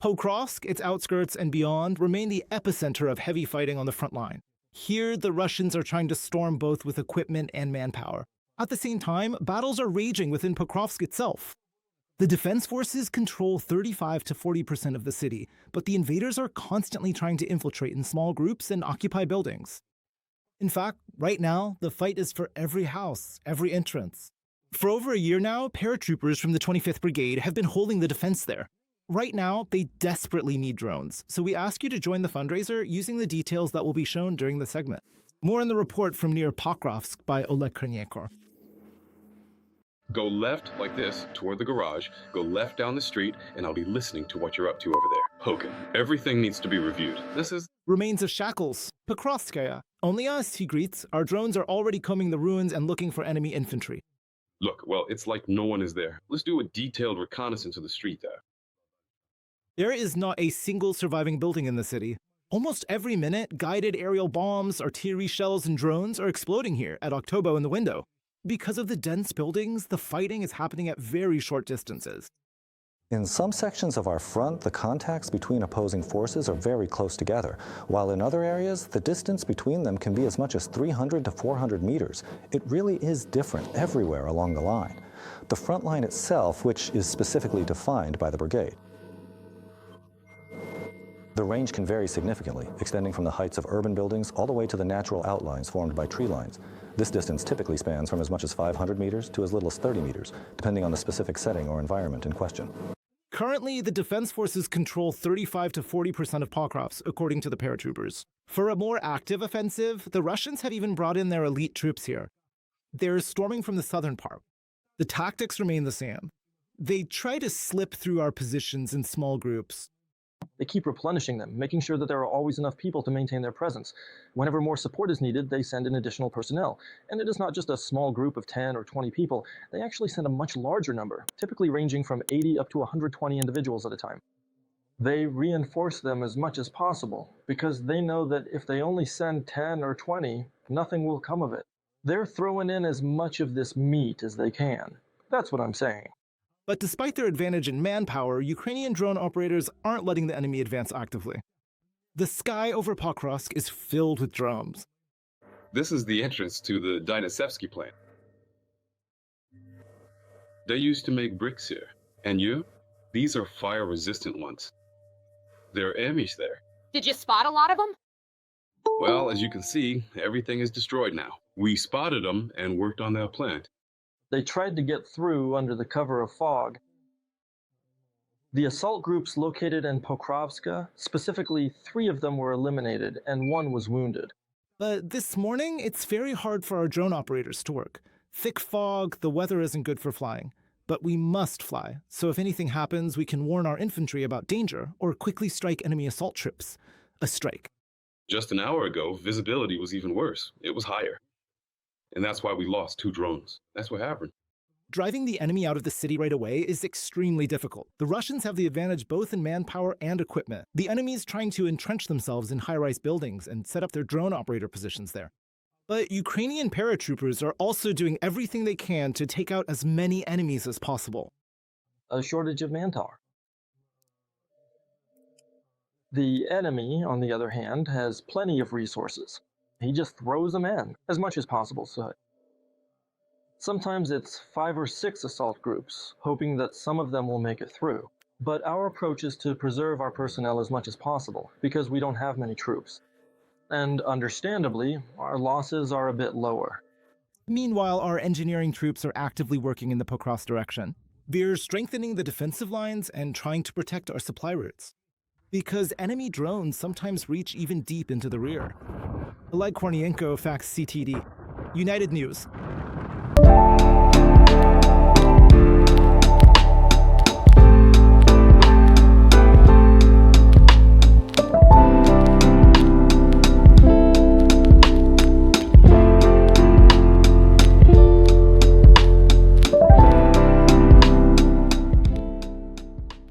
Pokrovsk, its outskirts and beyond, remain the epicenter of heavy fighting on the front line. Here, the Russians are trying to storm both with equipment and manpower. At the same time, battles are raging within Pokrovsk itself. The defense forces control 35 to 40% of the city, but the invaders are constantly trying to infiltrate in small groups and occupy buildings. In fact, right now, the fight is for every house, every entrance. For over a year now, paratroopers from the 25th Brigade have been holding the defense there. Right now, they desperately need drones, so we ask you to join the fundraiser using the details that will be shown during the segment. More in the report from near Pokrovsk by Oleg Kornienko. Go left like this toward the garage, go left down the street, and I'll be listening to what you're up to over there. Okay, everything needs to be reviewed. This is Remains of Shackles, Pokrovskaya. Only us, he greets. Our drones are already combing the ruins and looking for enemy infantry. Look, well, it's like no one is there. Let's do a detailed reconnaissance of the street there. There is not a single surviving building in the city. Almost every minute, guided aerial bombs, artillery shells, and drones are exploding here at Oktobo in the window. Because of the dense buildings, the fighting is happening at very short distances. In some sections of our front, the contacts between opposing forces are very close together, while in other areas, the distance between them can be as much as 300 to 400 meters. It really is different everywhere along the line. The front line itself, which is specifically defined by the brigade. The range can vary significantly, extending from the heights of urban buildings all the way to the natural outlines formed by tree lines. This distance typically spans from as much as 500 meters to as little as 30 meters, depending on the specific setting or environment in question. Currently, the defense forces control 35 to 40% of Pokrovsk, according to the paratroopers. For a more active offensive, the Russians have even brought in their elite troops here. They're storming from the southern part. The tactics remain the same. They try to slip through our positions in small groups. They keep replenishing them, making sure that there are always enough people to maintain their presence. Whenever more support is needed, they send in additional personnel. And it is not just a small group of 10 or 20 people. They actually send a much larger number, typically ranging from 80 up to 120 individuals at a time. They reinforce them as much as possible, because they know that if they only send 10 or 20, nothing will come of it. They're throwing in as much of this meat as they can. That's what I'm saying. But despite their advantage in manpower, Ukrainian drone operators aren't letting the enemy advance actively. The sky over Pokrovsk is filled with drones. This is the entrance to the Donbas plant. They used to make bricks here. And these are fire-resistant ones. There are enemies there. Did you spot a lot of them? Well, as you can see, everything is destroyed now. We spotted them and worked on their plant. They tried to get through under the cover of fog. The assault groups located in Pokrovsk, specifically 3 of them were eliminated and 1 was wounded. But this morning, it's very hard for our drone operators to work. Thick fog, the weather isn't good for flying. But we must fly, so if anything happens, we can warn our infantry about danger or quickly strike enemy assault troops. A strike. Just an hour ago, visibility was even worse. It was higher. And that's why we lost 2 drones. That's what happened. Driving the enemy out of the city right away is extremely difficult. The Russians have the advantage both in manpower and equipment. The enemy is trying to entrench themselves in high-rise buildings and set up their drone operator positions there. But Ukrainian paratroopers are also doing everything they can to take out as many enemies as possible. A shortage of manpower. The enemy, on the other hand, has plenty of resources. He just throws them in, as much as possible, so sometimes it's 5 or 6 assault groups, hoping that some of them will make it through. But our approach is to preserve our personnel as much as possible, because we don't have many troops. And understandably, our losses are a bit lower. Meanwhile, our engineering troops are actively working in the Pokrovsk direction. They're strengthening the defensive lines and trying to protect our supply routes. Because enemy drones sometimes reach even deep into the rear. Oleg Kornienko, Fax CTD. United News.